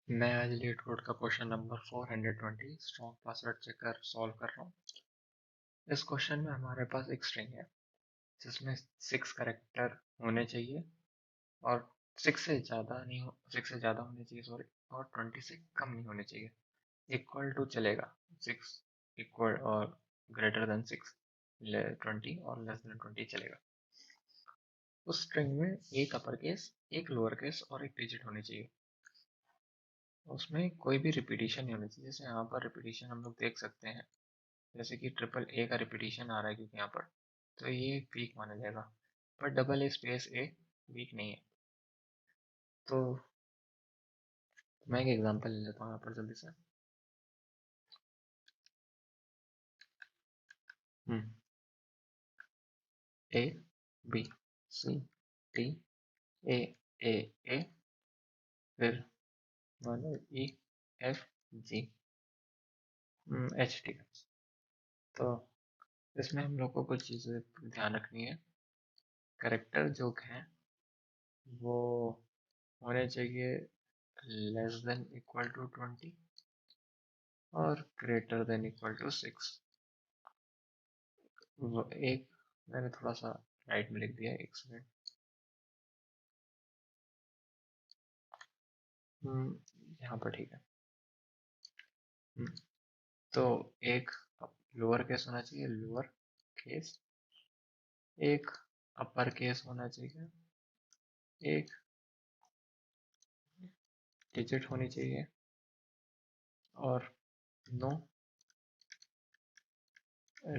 मैं आज leet code का question number 420 strong password checker solve कर रहा हूँ। इस क्वेश्चन में हमारे पास एक स्ट्रिंग है जिसमें 6 करेक्टर होने चाहिए और 6 से ज़्यादा नहीं हो 6 से ज़्यादा होने चाहिए, सॉरी, और 20 से कम नहीं होने चाहिए। इक्वल टू चलेगा, 6 इक्वल और ग्रेटर देन 6, 20 और लेस देन 20 चलेगा। उस स्ट्रिंग में एक अपर केस, एक लोअर केस और एक डिजिट होनी चाहिए। उसमें कोई भी रिपीटिशन नहीं होनी चाहिए। जैसे यहाँ पर रिपीटिशन हम लोग देख सकते हैं, जैसे कि ट्रिपल ए का रिपीटिशन आ रहा है क्योंकि यहाँ पर, तो ये वीक माना जाएगा। पर double A space A week नहीं है। तो मैं एक एग्जांपल ले लेता हूँ यहाँ पर जल्दी से। A B C D A ए ए, फिर मानो E F G H T. तो इसमें हम लोग को कुछ चीज़ें ध्यान रखनी है। करेक्टर जो हैं वो होने चाहिए लेस देन इक्वल टू 20 और ग्रेटर देन इक्वल टू 6। एक मैंने थोड़ा सा राइट में लिख दिया, एक सेकेंड। यहाँ पर ठीक है। हम्म, तो एक लोअर केस होना चाहिए, लोअर केस, एक अपर केस होना चाहिए, एक डिजिट होनी चाहिए और नो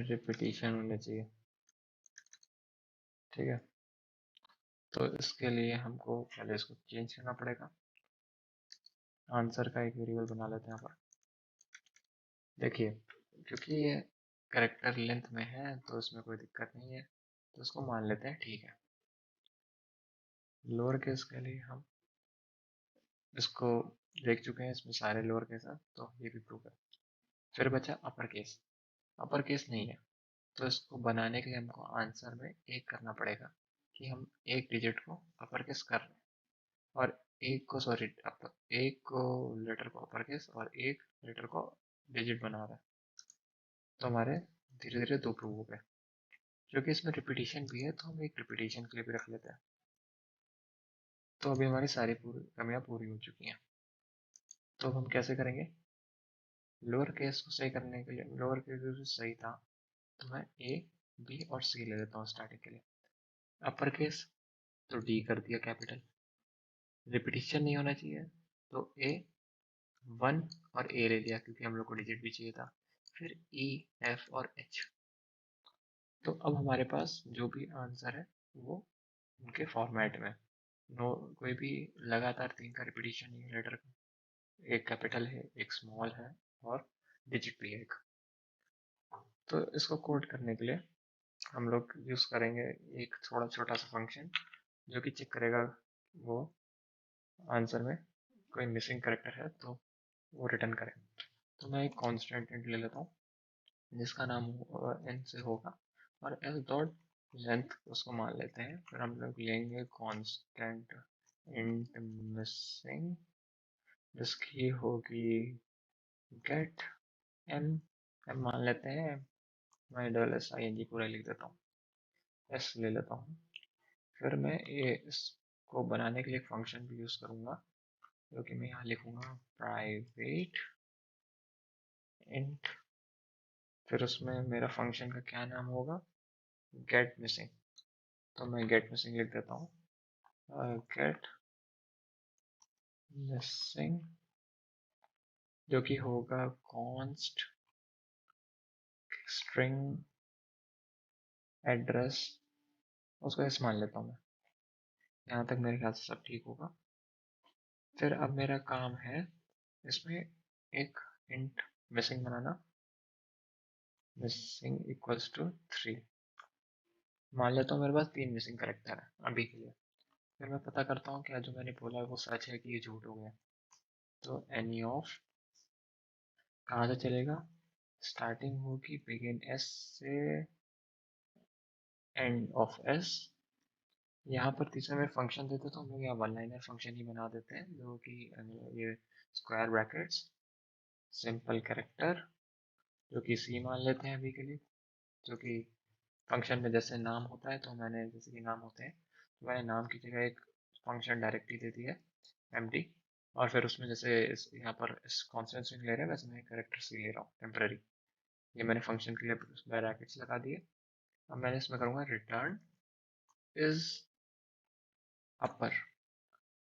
रिपीटिशन होने चाहिए। ठीक है, तो इसके लिए हमको पहले इसको चेंज करना पड़ेगा। आंसर का एक वेरिएबल बना लेते हैं यहाँ पर। देखिए, क्योंकि ये करेक्टर लेंथ में है तो इसमें कोई दिक्कत नहीं है, तो इसको मान लेते हैं, ठीक है। लोअर केस के लिए हम इसको देख चुके हैं, इसमें सारे लोअर केस हैं तो ये भी प्रूव है। फिर बचा अपर केस। अपर केस नहीं है, तो इसको बनाने के लिए हमको आंसर में एक करना पड़ेगा कि हम एक डिजिट को अपर केस कर रहे हैं और एक को, सॉरी, एक को लेटर को अपर केस और एक लेटर को डिजिट बना रहा है। तो हमारे धीरे धीरे दो प्रूव हो गए। क्योंकि इसमें रिपीटिशन भी है तो हम एक रिपीटिशन के लिए भी रख लेते हैं। तो अभी हमारी सारी पूरी कमियां पूरी हो चुकी हैं। तो अब हम कैसे करेंगे? लोअर केस को सही करने के लिए, लोअर केस जो सही था, तो मैं ए बी और सी ले लेता हूँ स्टार्टिंग के लिए। अपर केस तो डी कर दिया कैपिटल। रिपीटिशन नहीं होना चाहिए तो ए वन और ए ले लिया क्योंकि हम लोग को डिजिट भी चाहिए था। फिर ई एफ और एच। तो अब हमारे पास जो भी आंसर है वो उनके फॉर्मेट में, नो कोई भी लगातार तीन का रिपीटिशन नहीं है लेटर का। एक कैपिटल है, एक स्मॉल है और डिजिट भी है एक। तो इसको कोड करने के लिए हम लोग यूज करेंगे एक थोड़ा छोटा सा फंक्शन जो कि चेक करेगा वो आंसर में कोई मिसिंग करेक्टर है तो वो रिटर्न करे। तो मैं एक कांस्टेंट इंट ले लेता हूँ जिसका नाम एन से होगा और एस डॉट लेंथ उसको मान लेते हैं। फिर हम लोग लेंगे कांस्टेंट इंट मिसिंग जिसकी होगी गेट एम। एम मान लेते हैं, मैं double S I N G पूरा लिख देता हूँ, एस ले लेता हूँ। फिर मैं ये इसको बनाने के लिए एक फंक्शन भी यूज़ करूँगा जो कि मैं यहाँ लिखूँगा प्राइवेट इंट। फिर उसमें मेरा फंक्शन का क्या नाम होगा? Get missing. तो मैं गेट मिसिंग लिख देता हूँ, गेट मिसिंग जो कि होगा कॉन्स्ट स्ट्रिंग एड्रेस, उसको एस मान लेता हूँ मैं। यहाँ तक मेरे ख्याल से सब ठीक होगा। फिर अब मेरा काम है इसमें एक इंट मिसिंग बनाना, मिसिंग इक्वल्स टू 3। मान लेता हूँ मेरे पास 3 मिसिंग करेक्टर है अभी के लिए। फिर मैं पता करता हूँ क्या जो मैंने बोला है वो सच है कि ये झूठ हो गया। तो एनी ऑफ कहाँ से चलेगा? स्टार्टिंग होगी बिगिन एस से एंड ऑफ एस यहाँ पर तीसरे में फंक्शन देते तो हम लोग यहाँ वन लाइनर फंक्शन ही बना देते हैं, जो कि ये स्क्वायर ब्रैकेट्स सिंपल कैरेक्टर, जो कि सी मान लेते हैं अभी के लिए, जो कि फंक्शन में जैसे नाम होता है, तो मैंने जैसे कि नाम होते हैं तो मैंने नाम की जगह एक फंक्शन डायरेक्टली दे दी है एम्प्टी, और फिर उसमें जैसे यहाँ पर इस कॉन्स्टेंट स्ट्रिंग ले रहे हैं, वैसे मैं कैरेक्टर सी ले रहा हूँ टेम्पररी। ये मैंने फंक्शन के लिए ब्रैकेट्स लगा दिए। अब मैंने इसमें करूँगा रिटर्न इज अपर,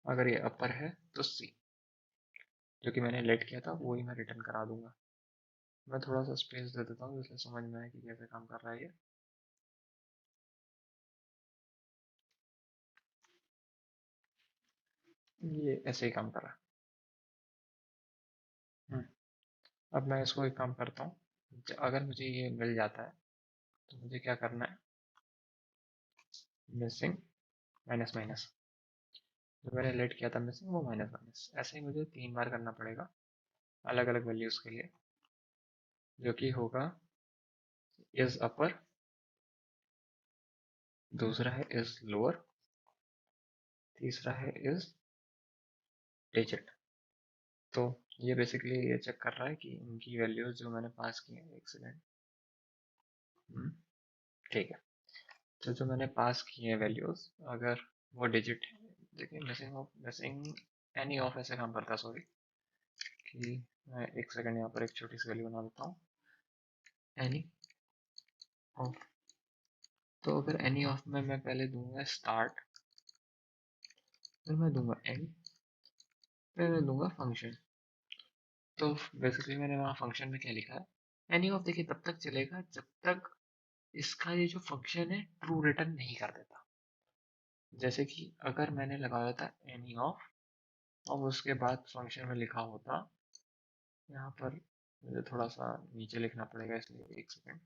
अगर ये अपर है तो सी, जो कि मैंने लेट किया था वही मैं रिटर्न करा दूंगा। मैं थोड़ा सा स्पेस दे देता हूँ जिससे समझ में आए कि कैसे काम कर रहा है ये ऐसे ही काम कर रहा है। अब मैं इसको एक काम करता हूँ, अगर मुझे ये मिल जाता है तो मुझे क्या करना है, मिसिंग माइनस माइनस, जो मैंने लेट किया था मिसिंग वो माइनस माइनस, ऐसे ही मुझे 3 बार करना पड़ेगा अलग अलग वैल्यूज के लिए, जो कि होगा इज अपर, दूसरा है इज लोअर, तीसरा है इज डिजिट। तो ये बेसिकली ये चेक कर रहा है कि इनकी वैल्यूज जो मैंने पास की है, एक सेकेंड, ठीक है, तो जो मैंने पास की है वैल्यूज अगर वो डिजिट है, देखिए missing of, missing any of ऐसे काम करता है, सॉरी, कि मैं एक सेकंड यहाँ पर एक छोटी सी वैल्यू बना देता हूँ, एनी ऑफ। तो अगर एनी ऑफ में मैं पहले दूंगा स्टार्ट, फिर मैं दूंगा एंड, फिर मैं दूंगा फंक्शन। तो बेसिकली मैंने वहाँ फंक्शन में क्या लिखा है, एनी ऑफ देखिए तब तक चलेगा जब तक इसका ये जो फंक्शन है ट्रू रिटर्न नहीं कर देता। जैसे कि अगर मैंने लगाया था एनी ऑफ और उसके बाद फंक्शन में लिखा होता, यहाँ पर मुझे थोड़ा सा नीचे लिखना पड़ेगा इसलिए एक सेकंड,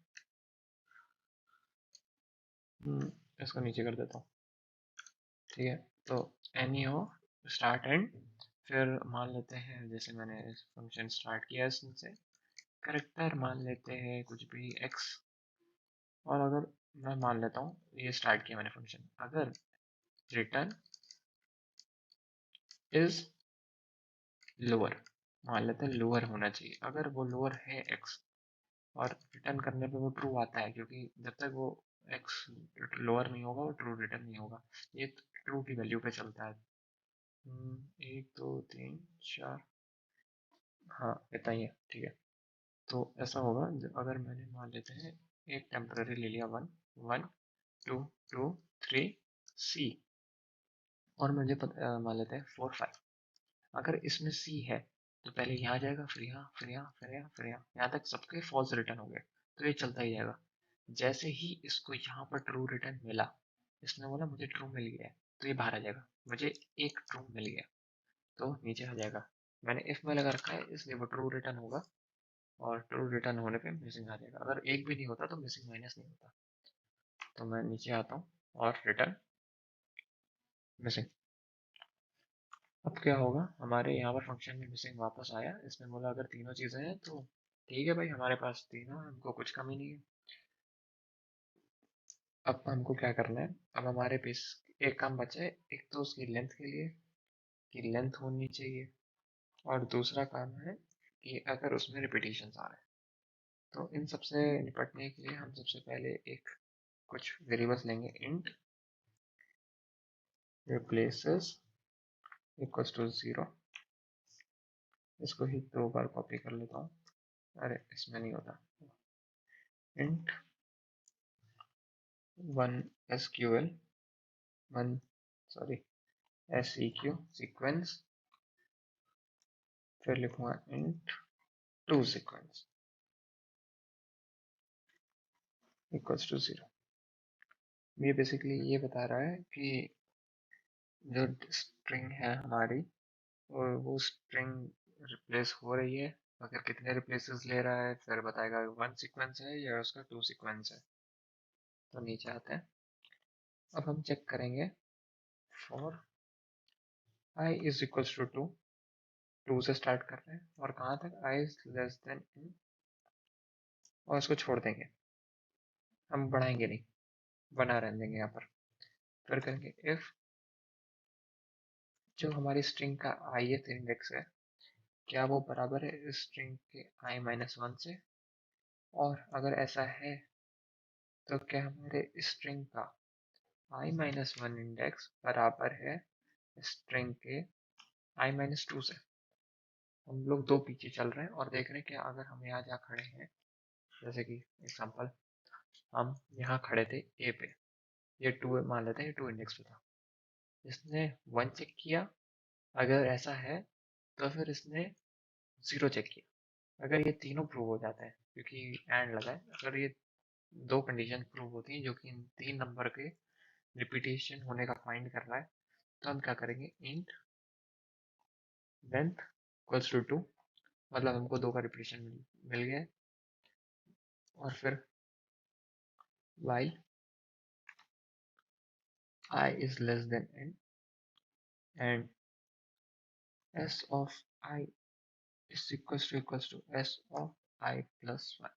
इसको नीचे कर देता हूँ, ठीक है। तो एनी ऑफ स्टार्ट एंड, फिर मान लेते हैं जैसे मैंने फंक्शन स्टार्ट किया इससे, करेक्टर मान लेते हैं कुछ भी एक्स, और अगर मैं मान लेता हूँ ये स्टार्ट किया मैंने फंक्शन, अगर रिटर्न इज लोअर, मान लेते हैं लोअर होना चाहिए, अगर वो लोअर है एक्स और रिटर्न करने पे वो ट्रू आता है, क्योंकि जब तक वो एक्स लोअर नहीं होगा वो ट्रू रिटर्न नहीं होगा, ये ट्रू की वैल्यू पे चलता है। 1 2 3 4, हाँ इतना ही है, ठीक है। तो ऐसा होगा अगर मैंने मान लेते हैं एक टेम्पररी ले लिया 1 1 2 2 3 सी, और मुझे मान लेते हैं 4 5, अगर इसमें सी है तो पहले यहाँ जाएगा, फिर यहाँ, फिर यहाँ, फिर यहाँ, फिर यहाँ तक सबके फॉल्स रिटर्न हो गए, तो ये चलता ही जाएगा। जैसे ही इसको यहाँ पर ट्रू रिटर्न मिला, इसने बोला मुझे ट्रू मिल गया है, तो ये बाहर आ जाएगा, मुझे एक ट्रू मिल गया, तो नीचे आ जाएगा। मैंने इफ में लगा रखा है इसलिए वो ट्रू रिटर्न होगा, और ट्रू रिटर्न होने पे मिसिंग आ जाएगा, अगर एक भी नहीं होता तो मिसिंग माइनस नहीं होता। तो मैं नीचे आता हूँ और रिटर्न मिसिंग। अब क्या होगा, हमारे यहाँ पर फंक्शन में मिसिंग वापस आया, इसमें बोला अगर तीनों चीज़ें हैं तो ठीक है भाई, हमारे पास तीनों है, हमको कुछ कमी नहीं है। अब हमको क्या करना है, अब हमारे पास एक काम बचा है, एक तो उसकी लेंथ के लिए कि लेंथ होनी चाहिए, और दूसरा काम है कि अगर उसमें रिपीटेशन आ रहे हैं, तो इन सबसे निपटने के लिए हम सबसे पहले एक कुछ वेरिएबल्स लेंगे, इंट रिप्लेसेस इक्वल्स टू 0, इसको ही 2 बार कॉपी कर लेता हूँ, अरे इसमें नहीं होता, int 1 SQL 1, sorry SEQ sequence, फिर लिखूंगा इंट 2 सीक्वेंस इक्वल्स टू 0। ये बेसिकली ये बता रहा है कि जो स्ट्रिंग है हमारी, और वो स्ट्रिंग रिप्लेस हो रही है, अगर कितने रिप्लेसेस ले रहा है, फिर बताएगा 1 सीक्वेंस है या उसका 2 सीक्वेंस है। तो नीचे आते हैं, अब हम चेक करेंगे for I is equals to 2, 2 से स्टार्ट कर रहे हैं और कहाँ तक I is less than n, और इसको छोड़ देंगे, हम बढ़ाएंगे नहीं, बना रहने देंगे यहाँ पर। फिर करेंगे इफ जो हमारी स्ट्रिंग का ith इंडेक्स है क्या वो बराबर है इस स्ट्रिंग के i-1 से, और अगर ऐसा है तो क्या हमारे स्ट्रिंग का i-1 इंडेक्स बराबर है स्ट्रिंग के i-2 से। हम लोग दो पीछे चल रहे हैं और देख रहे हैं कि अगर हम यहाँ जहाँ खड़े हैं, जैसे कि एग्जांपल हम यहाँ खड़े थे ए पे, ये 2 मान लेते हैं, ये 2 इंडेक्स पे था, इसने 1 चेक किया, अगर ऐसा है तो फिर इसने 0 चेक किया। अगर ये तीनों प्रूव हो जाते हैं क्योंकि एंड लगा है, अगर ये दो कंडीशन प्रूव होती हैं जो कि इन 3 नंबर के रिपीटेशन होने का फाइंड कर रहा है, तो हम क्या करेंगे इंट लेंथ इक्वल्स टू 2, मतलब हमको दो का रिपीटेशन मिल गया है, और फिर while I is less than n and s of I is equals to s of I plus 1।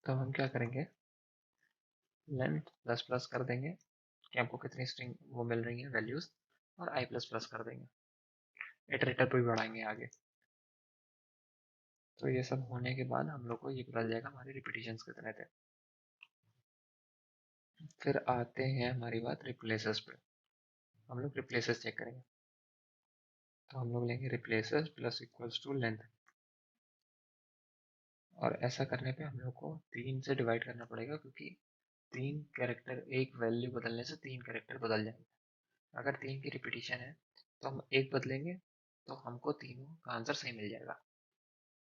तो हम क्या करेंगे लेंथ प्लस प्लस कर देंगे कि हमको कितनी स्ट्रिंग वो मिल रही है वैल्यूज, और आई प्लस प्लस कर देंगे, इटरेटर पर भी बढ़ाएंगे आगे। तो ये सब होने के बाद हम लोग को ये पता चल जाएगा हमारे रिपीटेशंस कितने थे। फिर आते हैं हमारी बात रिप्लेसेस पे। हम लोग रिप्लेसेस चेक करेंगे, तो हम लोग लेंगे replaces plus equals to length, और ऐसा करने पे हम लोग को 3 से डिवाइड करना पड़ेगा क्योंकि 3 कैरेक्टर, एक वैल्यू बदलने से 3 कैरेक्टर बदल जाएंगे। अगर 3 की रिपीटिशन है तो हम एक बदलेंगे तो हमको तीनों का आंसर सही मिल जाएगा।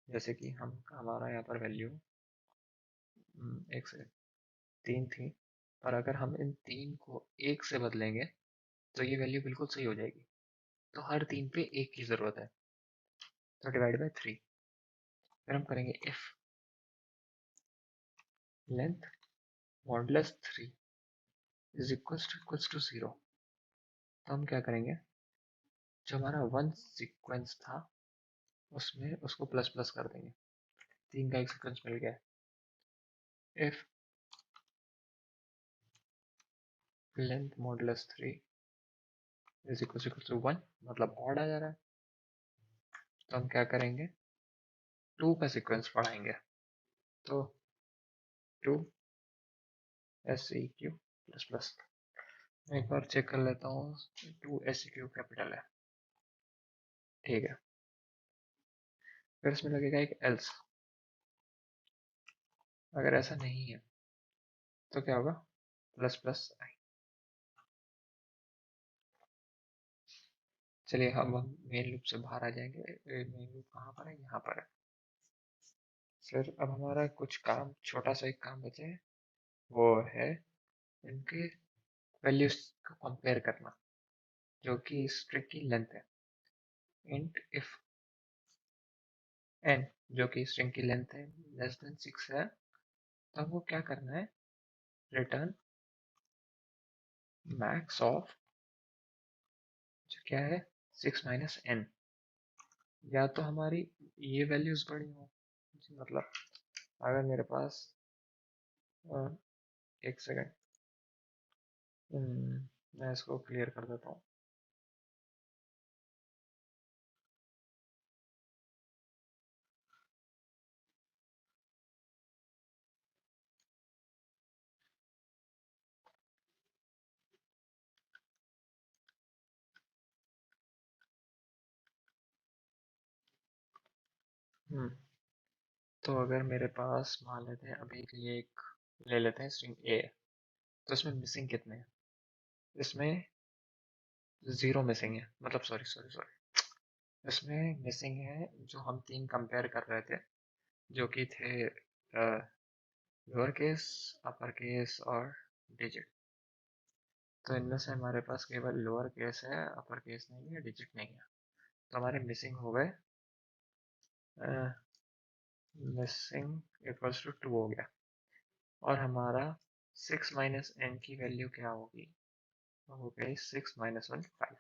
जैसे कि हम हमारा यहाँ पर वैल्यू एक से 3 थी, और अगर हम इन 3 को एक से बदलेंगे तो ये वैल्यू बिल्कुल सही हो जाएगी। तो हर 3 पे एक की ज़रूरत है, तो डिवाइड बाय 3। फिर हम करेंगे if length modulus 3 is equals to 0। तो हम क्या करेंगे, जो हमारा 1 सीक्वेंस था उसमें उसको प्लस प्लस कर देंगे, 3 का एक सीक्वेंस मिल गया। If length modulus 3 is equal to 1, मतलब ऑड आ जा रहा है, तो हम क्या करेंगे 2 का सीक्वेंस बढ़ाएंगे, तो 2 S E Q plus plus. मैं एक बार चेक कर लेता हूँ, 2 एस ई क्यू कैपिटल है, ठीक है। फिर इसमें लगेगा एक एल्स, अगर ऐसा नहीं है तो क्या होगा प्लस प्लस आई। चलिए हम मेन लूप से बाहर आ जाएंगे। मेन लूप कहाँ पर है, यहाँ पर है। फिर अब हमारा कुछ काम, छोटा सा एक काम बचे है, वो है इनके वैल्यूज को कंपेयर करना, जो कि स्ट्रिंग की लेंथ है। इंट इफ एन, जो कि स्ट्रिंग की लेंथ है, लेस देन 6 है, तो हमको क्या करना है रिटर्न मैक्स ऑफ, जो क्या है 6 माइनस एन। या तो हमारी ये वैल्यूज बड़ी हो, मतलब अगर मेरे पास एक सेकेंड, मैं इसको क्लियर कर देता हूँ। हम्म, तो अगर मेरे पास मान लेते हैं अभी के लिए एक ले लेते हैं स्ट्रिंग ए, तो इसमें मिसिंग कितने हैं, इसमें 0 मिसिंग है, मतलब सॉरी सॉरी सॉरी, इसमें मिसिंग है जो हम 3 कंपेयर कर रहे थे, जो कि थे लोअर केस, अपर केस और डिजिट। तो इनमें से हमारे पास केवल लोअर केस है, अपर केस नहीं है, डिजिट नहीं है, तो हमारे मिसिंग हो गए, मिसिंग इक्वल्स टू 2 हो गया। और हमारा 6 माइनस एन की वैल्यू क्या होगी, हो गई 6 माइनस 1 5।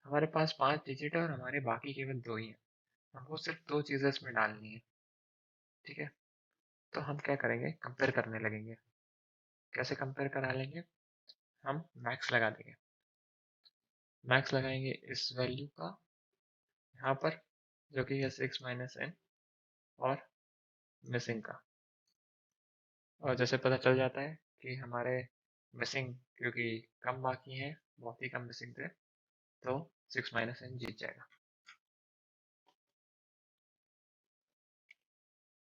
हमारे पास 5 डिजिट है और हमारे बाकी केवल 2 ही हैं, हमको सिर्फ 2 चीज़ें इसमें डालनी है, ठीक है। तो हम क्या करेंगे कंपेयर करने लगेंगे। कैसे कंपेयर करा लेंगे, हम मैक्स लगा देंगे। मैक्स लगाएंगे इस वैल्यू का यहाँ पर, जो कि है 6 माइनस n, और मिसिंग का। और जैसे पता चल जाता है कि हमारे मिसिंग क्योंकि कम बाकी हैं, बहुत ही कम मिसिंग थे, तो 6 माइनस n जीत जाएगा।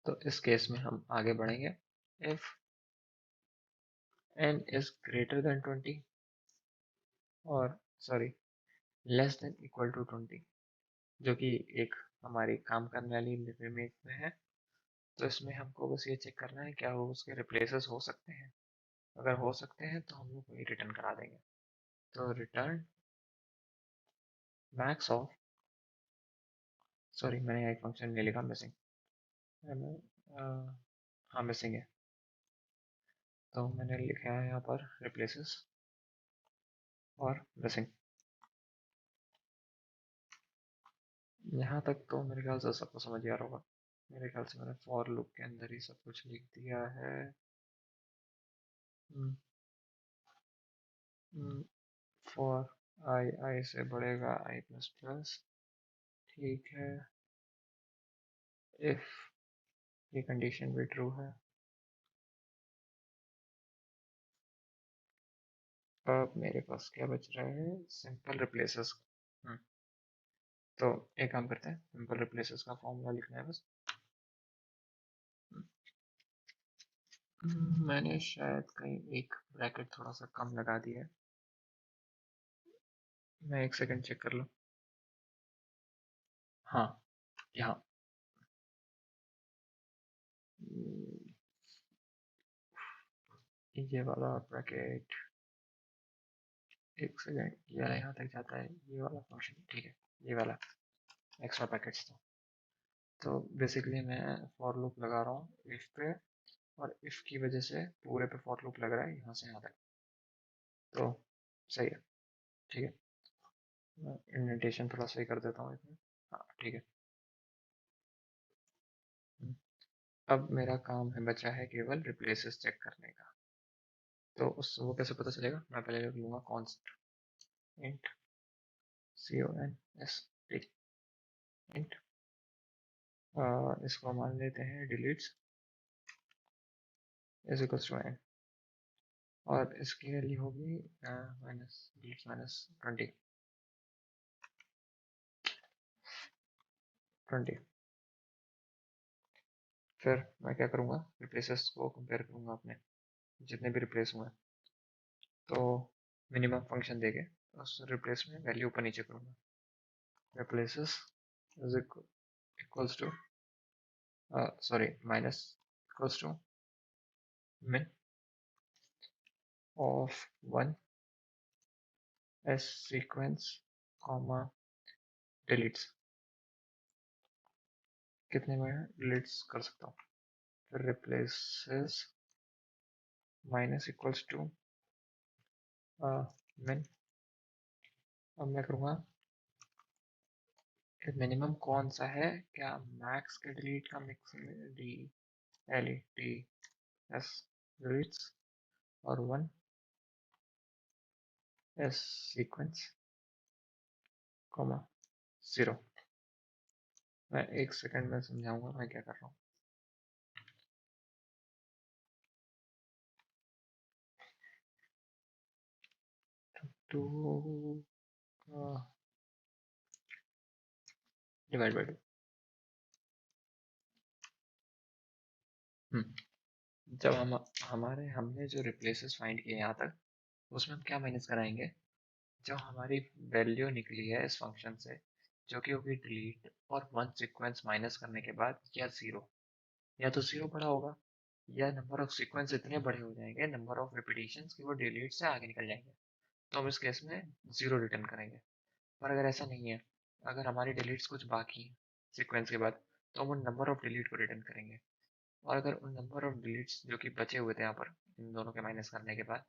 तो इस केस में हम आगे बढ़ेंगे। If n is greater than 20 और sorry less than equal to 20, जो कि एक हमारी काम करने वाली लिमिट में है, तो इसमें हमको बस ये चेक करना है क्या वो उसके रिप्लेसेस हो सकते हैं। अगर हो सकते हैं तो हम लोग वही रिटर्न करा देंगे। तो रिटर्न मैक्स ऑफ, सॉरी मैंने एक फंक्शन नहीं लिखा, मिसिंग, हाँ मिसिंग है, तो मैंने लिखा है यहाँ पर रिप्लेसेस और मिसिंग। यहाँ तक तो मेरे ख्याल से सबको समझ आ रहा होगा। मेरे ख्याल से मैंने फॉर लूप के अंदर ही सब कुछ लिख दिया है। फॉर आई आई से बढ़ेगा आई प्लस प्लस, ठीक है, इफ ये कंडीशन भी ट्रू है। अब मेरे पास क्या बच रहा है, सिंपल रिप्लेसेस। तो एक काम करते हैं, सिंपल रिप्लेसेस का फॉर्मूला लिखना है बस। मैंने शायद कहीं एक ब्रैकेट थोड़ा सा कम लगा दिया है, मैं एक सेकंड चेक कर लूँ। हाँ यहाँ, ये वाला ब्रैकेट, एक सेकंड, ये वाला यहाँ तक जाता है, ये वाला फंक्शन, ठीक है, ये वाला एक्स्ट्रा पैकेट्स। तो बेसिकली मैं फॉर लूप लगा रहा हूँ इफ पे, और इफ की वजह से पूरे पे फॉर लूप लग रहा है यहाँ से यहाँ तक, तो सही है, ठीक है। मैं इंडेंटेशन थोड़ा सही कर देता हूँ इसमें, हाँ ठीक है। अब मेरा काम है बचा है केवल रिप्लेसेस चेक करने का। तो उस वो कैसे पता चलेगा, मैं पहले लूँगा कॉन्स्ट इंट CONST इंट, इसको मान लेते हैं deletes is equals to n, और इसकी वैल्यू होगी माइनस डिलीट्स माइनस 20। फिर मैं क्या करूँगा, रिप्लेसेस को कंपेयर करूँगा अपने जितने भी रिप्लेस हुए, तो मिनिमम फंक्शन देके उस रिप्लेस में वैल्यू ऊपर नीचे करूँगा। Replaces is equals to, sorry minus equals to min of 1 as sequence comma deletes, कितने में डिलीट्स कर सकता हूँ। फिर replaces minus equals to min, अब मैं करूँगा मिनिमम कौन सा है, क्या मैक्स के डिलीट का mix D L E T S deletes, और 1 एस सीक्वेंस कॉमा 0। मैं एक सेकंड में समझाऊंगा मैं क्या कर रहा हूँ। Two divide by 2। जब हम हमारे हमने जो रिप्लेसेस फाइंड किए यहाँ तक, उसमें हम क्या माइनस कराएंगे, जो हमारी वैल्यू निकली है इस फंक्शन से, जो कि होगी डिलीट और 1 सीक्वेंस माइनस करने के बाद, या 0, या तो 0 बड़ा होगा, या नंबर ऑफ सीक्वेंस इतने बड़े हो जाएंगे, नंबर ऑफ रिपीटिशंस कि वो डिलीट से आगे निकल जाएंगे, तो हम इस केस में 0 रिटर्न करेंगे। पर अगर ऐसा नहीं है, अगर हमारी डिलीट्स कुछ बाकी है सीक्वेंस के बाद, तो हम उन नंबर ऑफ डिलीट को रिटर्न करेंगे। और अगर उन नंबर ऑफ डिलीट्स जो कि बचे हुए थे यहाँ पर इन दोनों के माइनस करने के बाद,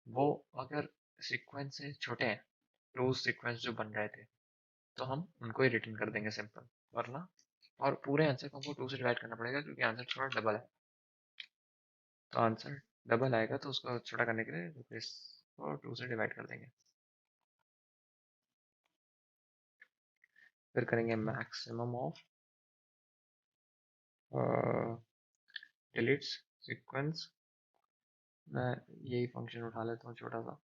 वो अगर सीक्वेंस से छोटे हैं, क्लोज सीक्वेंस जो बन रहे थे, तो हम उनको ही रिटर्न कर देंगे सिंपल, वरना, और पूरे आंसर को हमको 2 से डिवाइड करना पड़ेगा क्योंकि आंसर थोड़ा डबल है। तो आंसर डबल आएगा तो उसको छोटा करने के लिए रिप्लेस और 2 से डिवाइड कर देंगे। फिर करेंगे मैक्सिमम ऑफ डिलीट्स सीक्वेंस। मैं यही फंक्शन उठा लेता हूँ छोटा सा,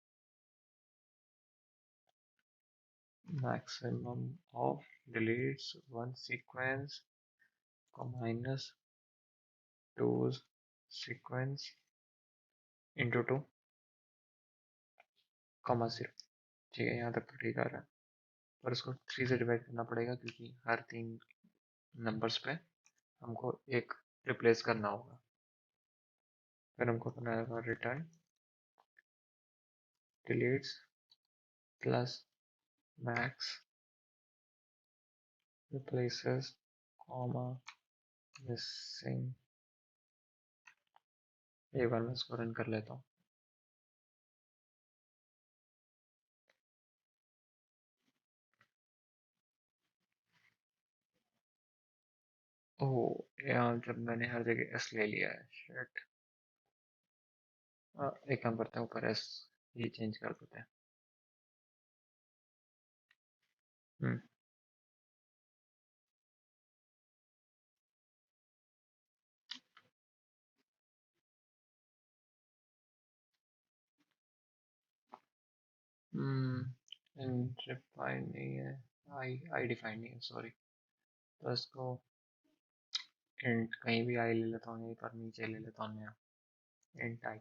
maximum of deletes one sequence minus two sequence into 2 comma 0। ठीक है, यहाँ तक तो ठीक आ रहा है, पर इसको 3 से डिवाइड करना पड़ेगा क्योंकि हर 3 नंबर्स पे हमको एक रिप्लेस करना होगा। फिर हमको करना होगा return deletes plus max replaces comma missing. एक बार मैं इसको रन कर लेता हूँ। ओह, यहाँ जब मैंने हर जगह एस ले लिया है, शिट। एक काम करते हैं, ऊपर एस ये चेंज कर देते हैं। हम्म डिफाइन नहीं है, आई डिफाइन नहीं है, सॉरी। तो इसको इंट कहीं भी आई ले लेता हूँ, यहीं पर नीचे ले लेता हूँ मैं, इंट आई।